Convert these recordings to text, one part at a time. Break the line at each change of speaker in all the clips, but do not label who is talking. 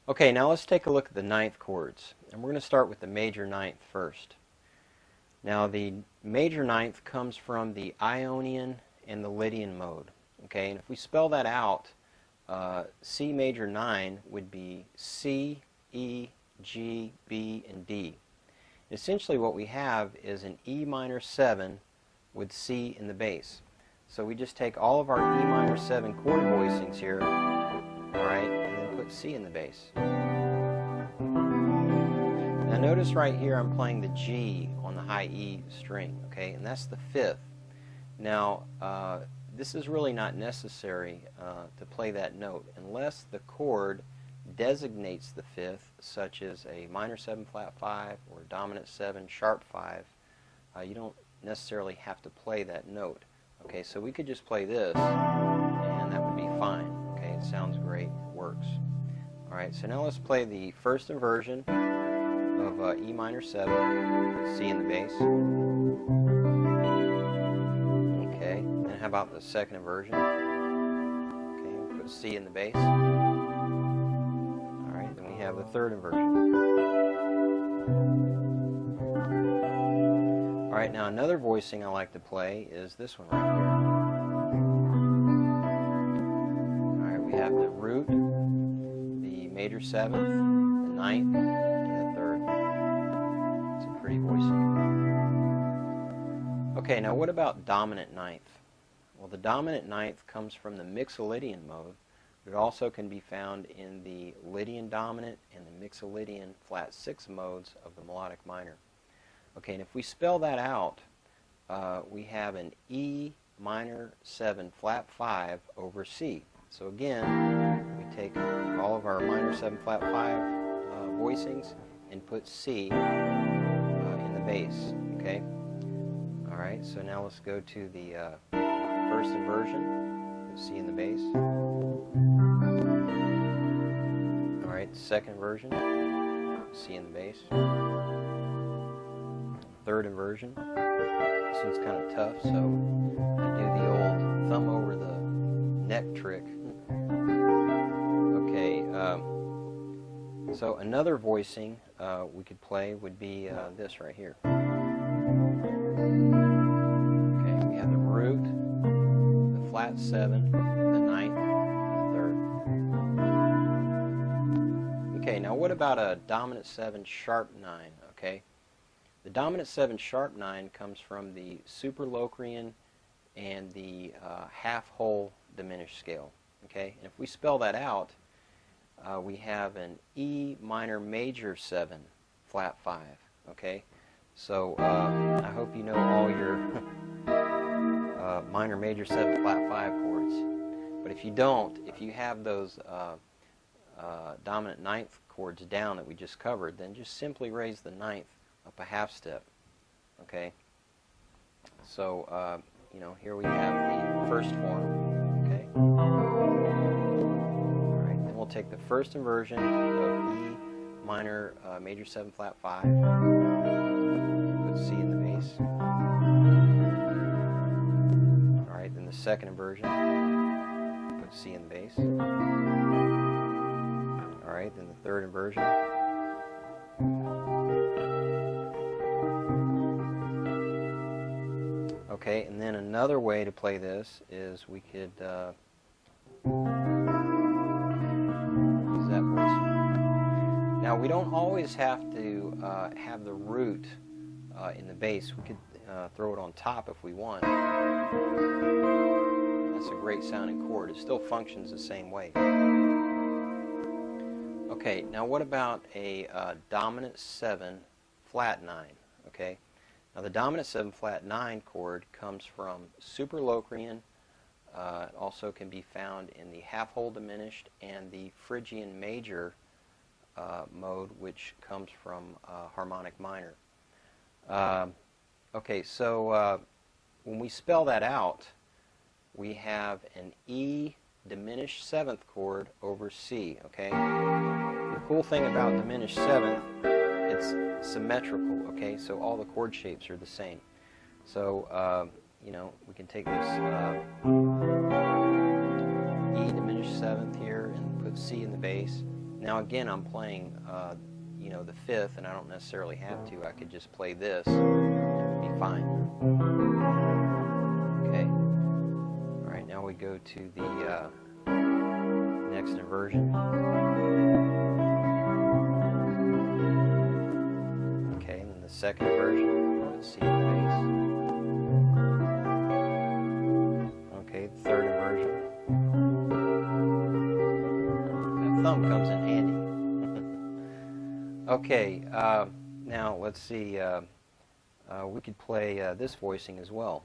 Okay, now let's take a look at the ninth chords. And we're going to start with the major ninth first. Now the major ninth comes from the Ionian and the Lydian mode. Okay, and if we spell that out, C major 9 would be C, E, G, B, and D. Essentially what we have is an E minor 7 with C in the bass. So we just take all of our E minor 7 chord voicings here, alright, and then put C in the bass. Now notice right here I'm playing the G on the high E string, okay, and that's the fifth. Now this is really not necessary to play that note unless the chord designates the fifth, such as a minor 7 flat 5 or a dominant 7 sharp 5. You don't necessarily have to play that note. Okay, so we could just play this and that would be fine. Okay, it sounds great, it works. Alright, so now let's play the first inversion of E minor 7, C in the bass. Okay, and how about the second inversion? Okay, we'll put C in the bass. Alright, then we have the third inversion. Alright, now another voicing I like to play is this one right here. Alright, we have the root, the major 7th, the ninth, and the third. It's a pretty voicing. Okay, now what about dominant ninth? Well, the dominant ninth comes from the Mixolydian mode, but it also can be found in the Lydian dominant and the Mixolydian flat 6 modes of the melodic minor. Okay, and if we spell that out, we have an E minor 7 flat 5 over C. So again, we take all of our minor 7 flat 5 voicings and put C in the bass. Okay. All right. So now let's go to the first inversion. Put C in the bass. All right. Second inversion. C in the bass. Third inversion. This one's kind of tough, so I do the old thumb over the neck trick. Okay, so another voicing we could play would be this right here. Okay, we have the root, the flat 7, the ninth, and the third. Okay, now what about a dominant 7 sharp 9? Okay. The dominant 7 sharp 9 comes from the Superlocrian and the half-whole diminished scale. Okay, and if we spell that out, we have an E minor major 7 flat 5. Okay, so I hope you know all your minor major 7 flat 5 chords. But if you don't, if you have those dominant ninth chords down that we just covered, then just simply raise the ninth up a half step. Okay, so you know, here we have the first form. Okay, all right, then we'll take the first inversion of E minor major 7 flat 5 and put C in the bass. All right, then the second inversion, put C in the bass. All right, then the third inversion. Okay, and then another way to play this is we could use that voice. Now we don't always have to have the root in the bass. We could throw it on top if we want. That's a great sounding chord. It still functions the same way. Okay, now what about a dominant 7 flat 9? Okay. Now the dominant 7 flat 9 chord comes from Superlocrian. It also can be found in the half-whole diminished and the Phrygian major mode, which comes from harmonic minor. Okay, so when we spell that out, we have an E diminished 7th chord over C. Okay. The cool thing about diminished 7th, it's symmetrical, okay, so all the chord shapes are the same. So, you know, we can take this E diminished 7th here and put C in the bass. Now again, I'm playing, you know, the fifth, and I don't necessarily have to. I could just play this, be fine. Okay. All right. Now we go to the next inversion. Okay, and then the second inversion with C bass. Okay, the third inversion. That thumb comes in handy. Okay, now let's see. We could play this voicing as well.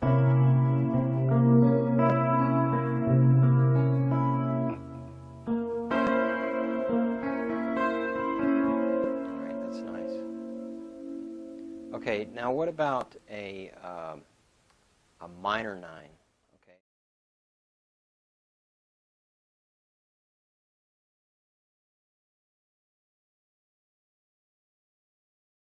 Okay, now what about a minor 9?